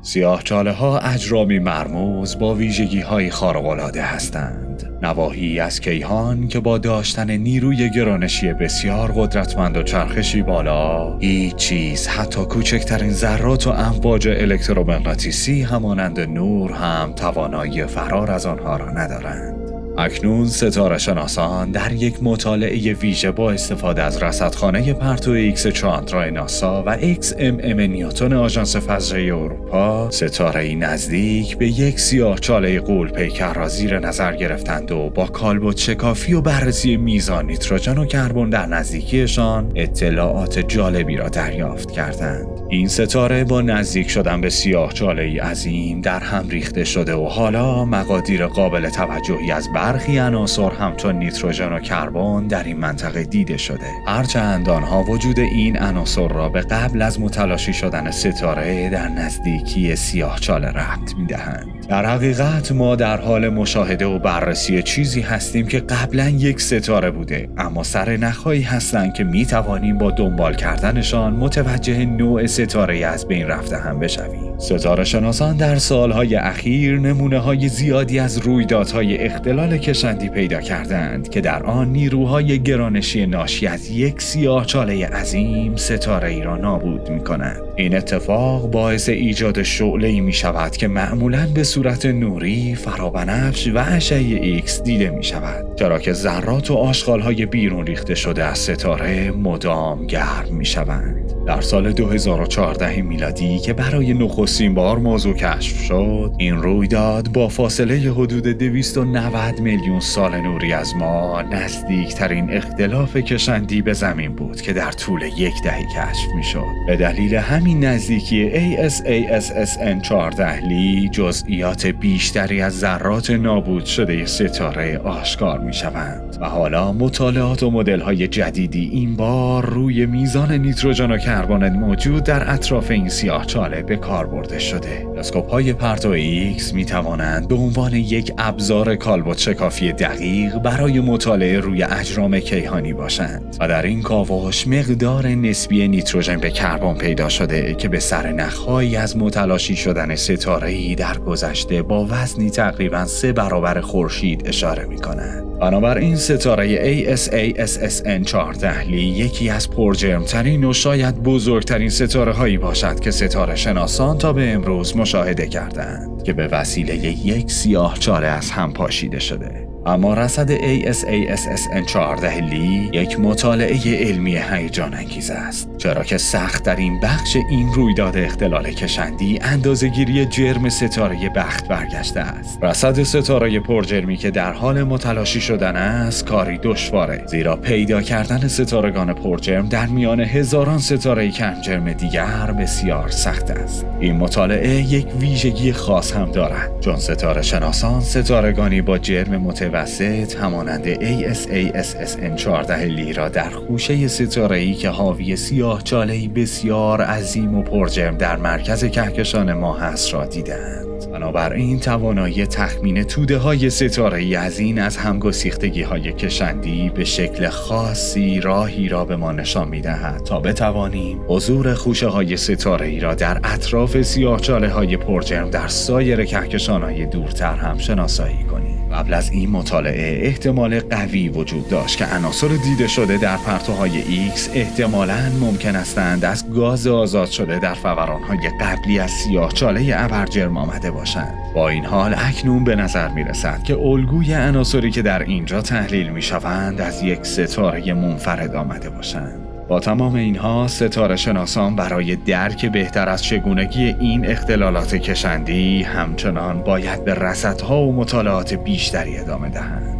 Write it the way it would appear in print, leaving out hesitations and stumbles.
سیاهچاله‌ها اجرامی مرموز با ویژگی‌های خارق‌العاده هستند. نواحی از کیهان که با داشتن نیروی گرانشی بسیار قدرتمند و چرخشی بالا، هیچ چیز حتی کوچکترین ذرات و امواج الکترومغناطیسی همانند نور هم توانایی فرار از آنها را ندارند. اکنون ستاره شناسان در یک مطالعه ویژه با استفاده از رصدخانه پرتو ایکس چاندرای ناسا و XMM نیوتن آژانس فضایی اروپا ستاره‌ای نزدیک به یک سیاهچاله غول‌پیکر را زیر نظر گرفتند و با کالبد شکافی و بررسی میزان نیتروژن و کربن در نزدیکیشان اطلاعات جالبی را دریافت کردند. این ستاره با نزدیک شدن به سیاهچاله‌ای عظیم در هم ریخته شده و حالا مقادیر قابل توجهی از برخی عناصر همچون نیتروژن و کربن در این منطقه دیده شده. هرچند آنها وجود این عناصر را به قبل از متلاشی شدن ستاره در نزدیکی سیاهچاله ربط می‌دهند. در حقیقت ما در حال مشاهده و بررسی چیزی هستیم که قبلا یک ستاره بوده، اما سرنخ‌هایی هستند که می‌توانیم با دنبال کردنشان متوجه نوع ستاره از بین رفته هم بشویم. ستاره شناسان در سالهای اخیر نمونه‌های زیادی از رویدادهای اختلال کشندی پیدا کردند که در آن نیروهای گرانشی ناشی از یک سیاهچاله عظیم ستاره‌ای را نابود می‌کنند. این اتفاق باعث ایجاد شعله‌ای می‌شود که معمولاً به صورت نوری، فرابنفش و اشعه ایکس دیده می‌شود، چرا که ذرات و آشغال‌های بیرون ریخته شده از ستاره مدام گرم می‌شوند. در سال 2014 میلادی که برای نخستین بار موضوع کشف شد، این رویداد با فاصله حدود 290 میلیون سال نوری از ما نزدیکترین اختلاف کشندی به زمین بود که در طول یک دهه کشف میشد. به دلیل همین نزدیکی ASASSN 14 لی جزئیات بیشتری از ذرات نابود شده ستاره آشکار میشوند و حالا مطالعات و مدل‌های جدیدی این بار روی میزان نیتروژن و کربن موجود در اطراف این سیاهچاله به کار برده شده. تلسکوپ‌های پرتو ایکس می توانند به عنوان یک ابزار کالبد شکافی دقیق برای مطالعه روی اجرام کیهانی باشند و در این کاوش مقدار نسبی نیتروژن به کربن پیدا شده که به سرنخ‌هایی از متلاشی شدن ستاره‌ای در گذشته با وزنی تقریباً 3 برابر خورشید اشاره می‌کند. بنابراین ستاره ASASSN 14 لی یکی از پرجرمترین و شاید بزرگترین ستاره هایی باشد که ستاره شناسان تا به امروز مشاهده کردند که به وسیله یک سیاهچاله از هم پاشیده شده. اما رصد ASASSN 14 لی یک مطالعه علمی هیجان انگیز است، چرا که سخت در این بخش این رویداد اختلال کشندی اندازه‌گیری جرم ستاره بخت برگشته است. رصد ستاره پرجرمی که در حال متلاشی شدن است کاری دشواره، زیرا پیدا کردن ستارگان پرجرم در میان هزاران ستاره کم جرم دیگر بسیار سخت است. این مطالعه یک ویژگی خاص هم دارد، چون ستاره شناسان ستارگانی با جرم متوسط همانند ASASSN 14 لی را در خوشه ستاره‌ای که حاوی سیاهچاله‌ای بسیار عظیم و پرجرم در مرکز کهکشان ما هست را دیدند. بنابراین توانایی تخمین توده‌های ستاره‌ای از این از همگسیختگی‌های کشندی به شکل خاصی راهی را به ما نشان می‌دهد تا بتوانیم حضور خوشه‌های ستاره‌ای را در اطراف سیاهچاله‌های پرجرم در سایر کهکشان‌های دورتر هم شناسایی کنیم. قبل از این مطالعه احتمال قوی وجود داشت که عناصر دیده شده در پرتوهای ایکس احتمالاً ممکن هستند از گاز آزاد شده در فوران‌های قبلی از سیاهچاله ابرجرم آمده باشند. با این حال اکنون به نظر می‌رسد که الگوی عناصری که در اینجا تحلیل می‌شوند از یک ستاره منفرد آمده باشند. با تمام اینها ستاره شناسان برای درک بهتر از چگونگی این اختلالات کشندی همچنان باید به رصدها و مطالعات بیشتری ادامه دهند.